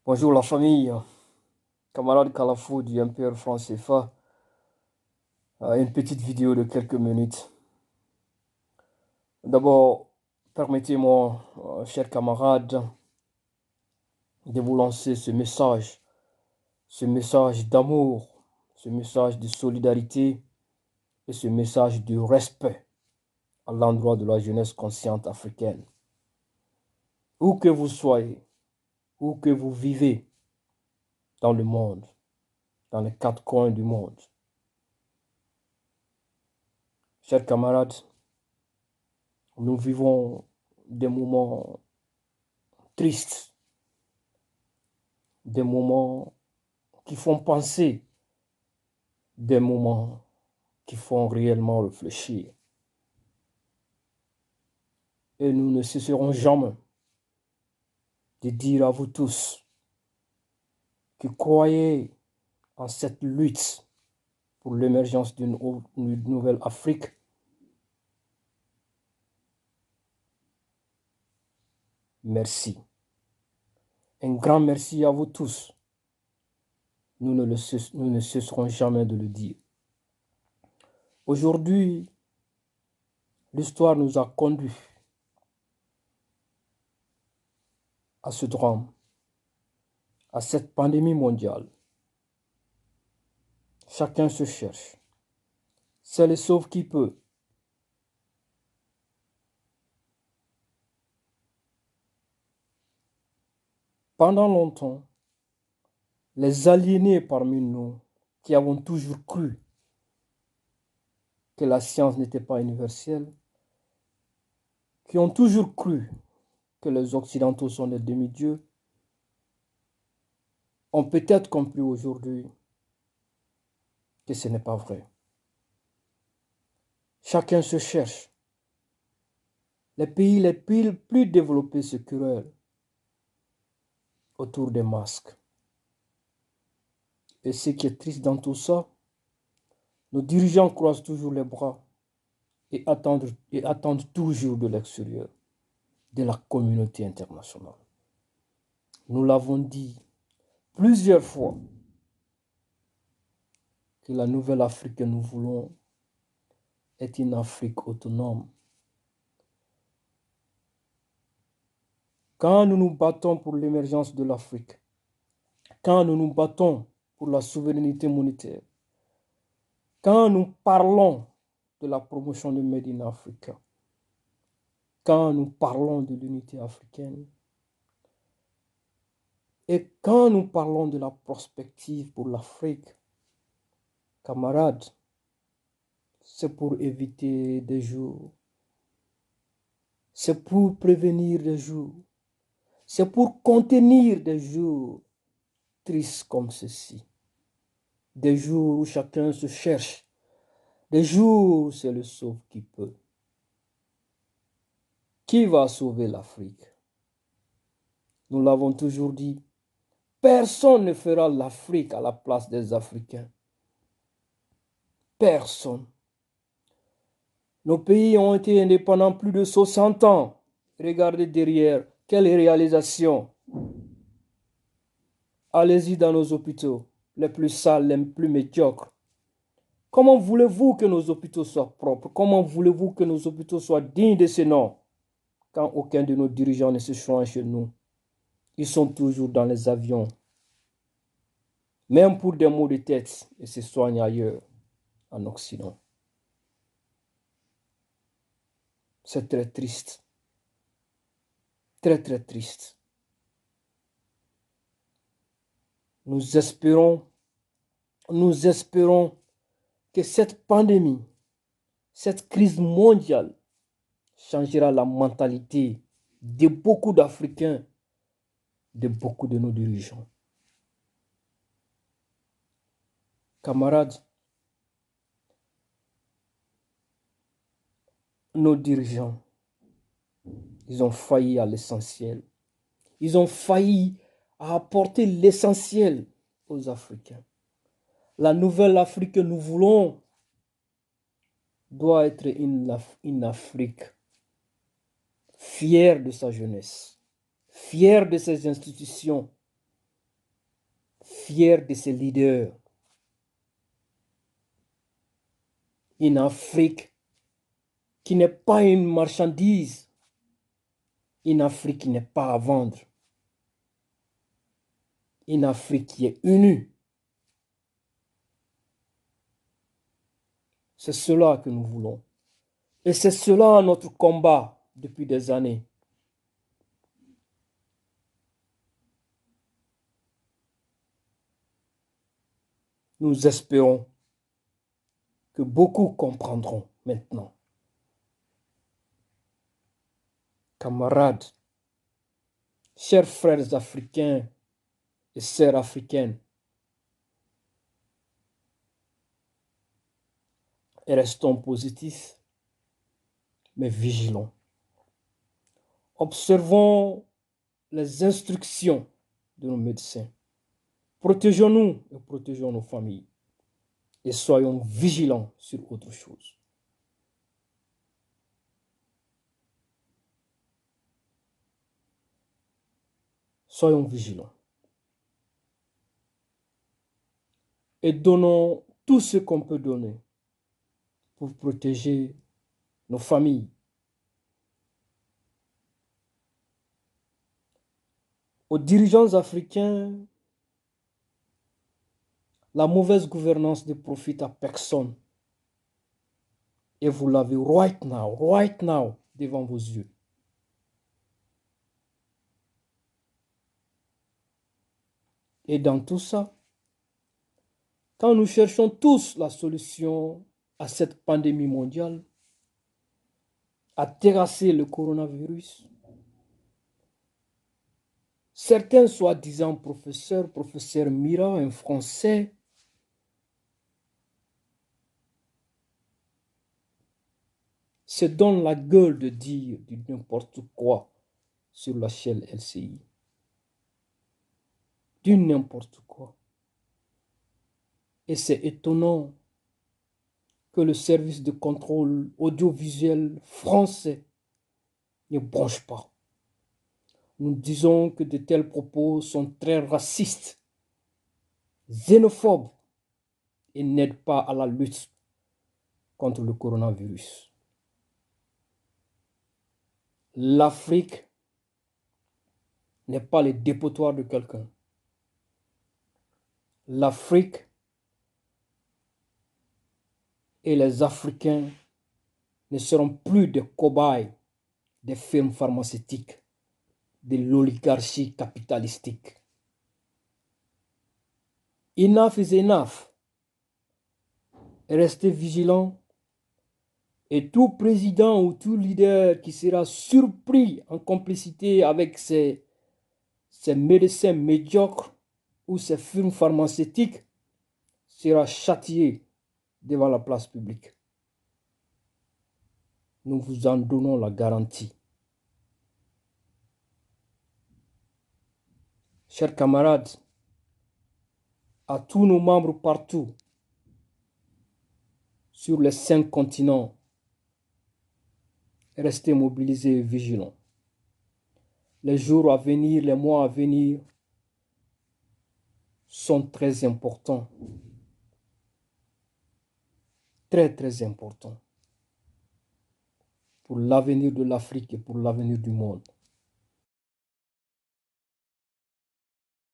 Bonjour la famille, camarade Kalafou du MPR France CFA, une petite vidéo de quelques minutes. D'abord, permettez-moi, chers camarades, de vous lancer ce message d'amour, ce message de solidarité et ce message de respect à l'endroit de la jeunesse consciente africaine. Où que vous soyez, où que vous vivez dans le monde, dans les quatre coins du monde. Chers camarades, nous vivons des moments tristes, des moments qui font penser, des moments qui font réellement réfléchir. Et nous ne cesserons jamais de dire à vous tous qui croyez en cette lutte pour l'émergence d'une nouvelle Afrique, merci. Un grand merci à vous tous. Nous ne cesserons jamais de le dire. Aujourd'hui, l'histoire nous a conduits à ce drame, à cette pandémie mondiale. Chacun se cherche. Seul et sauf qui peut. Pendant longtemps, les aliénés parmi nous, qui avons toujours cru que la science n'était pas universelle, qui ont toujours cru que les Occidentaux sont des demi-dieux, ont peut-être compris aujourd'hui que ce n'est pas vrai. Chacun se cherche. Les pays les plus développés se querellent autour des masques. Et ce qui est triste dans tout ça, nos dirigeants croisent toujours les bras et attendent toujours de l'extérieur, de la communauté internationale. Nous l'avons dit plusieurs fois que la nouvelle Afrique que nous voulons est une Afrique autonome. Quand nous nous battons pour l'émergence de l'Afrique, quand nous nous battons pour la souveraineté monétaire, quand nous parlons de la promotion du Made in Africa, quand nous parlons de l'unité africaine, et quand nous parlons de la prospective pour l'Afrique, camarades, c'est pour éviter des jours, c'est pour prévenir des jours, c'est pour contenir des jours tristes comme ceci, des jours où chacun se cherche, des jours où c'est le sauve qui peut. Qui va sauver l'Afrique? Nous l'avons toujours dit, personne ne fera l'Afrique à la place des Africains. Personne. Nos pays ont été indépendants plus de 60 ans. Regardez derrière, quelle réalisation. Allez-y dans nos hôpitaux, les plus sales, les plus médiocres. Comment voulez-vous que nos hôpitaux soient propres? Comment voulez-vous que nos hôpitaux soient dignes de ce nom quand aucun de nos dirigeants ne se soigne chez nous? Ils sont toujours dans les avions. Même pour des maux de tête, ils se soignent ailleurs, en Occident. C'est très triste. Très, très triste. Nous espérons que cette pandémie, cette crise mondiale changera la mentalité de beaucoup d'Africains de beaucoup de nos dirigeants. Camarades, nos dirigeants, ils ont failli à l'essentiel. Ils ont failli à apporter l'essentiel aux Africains. La nouvelle Afrique que nous voulons doit être une Afrique fière de sa jeunesse, fière de ses institutions, fière de ses leaders. Une Afrique qui n'est pas une marchandise, une Afrique qui n'est pas à vendre, une Afrique qui est unie. C'est cela que nous voulons. Et c'est cela notre combat depuis des années. Nous espérons que beaucoup comprendront maintenant. Camarades, chers frères africains et sœurs africaines, restons positifs, mais vigilants. Observons les instructions de nos médecins. Protégeons-nous et protégeons nos familles. Et soyons vigilants sur autre chose. Soyons vigilants. Et donnons tout ce qu'on peut donner pour protéger nos familles. Aux dirigeants africains, la mauvaise gouvernance ne profite à personne. Et vous l'avez right now, devant vos yeux. Et dans tout ça, quand nous cherchons tous la solution à cette pandémie mondiale, à terrasser le coronavirus, certains soi-disant professeur Mira, un Français, se donnent la gueule de dire du n'importe quoi sur la chaîne LCI. Du n'importe quoi. Et c'est étonnant que le service de contrôle audiovisuel français ne bronche pas. Nous disons que de tels propos sont très racistes, xénophobes et n'aident pas à la lutte contre le coronavirus. L'Afrique n'est pas le dépotoir de quelqu'un. L'Afrique et les Africains ne seront plus des cobayes des firmes pharmaceutiques, de l'oligarchie capitalistique. Enough is enough. Restez vigilants et tout président ou tout leader qui sera surpris en complicité avec ces médecins médiocres ou ces firmes pharmaceutiques sera châtié devant la place publique. Nous vous en donnons la garantie. Chers camarades, à tous nos membres partout, sur les 5 continents, restez mobilisés et vigilants. Les jours à venir, les mois à venir sont très importants. Très, très importants pour l'avenir de l'Afrique et pour l'avenir du monde.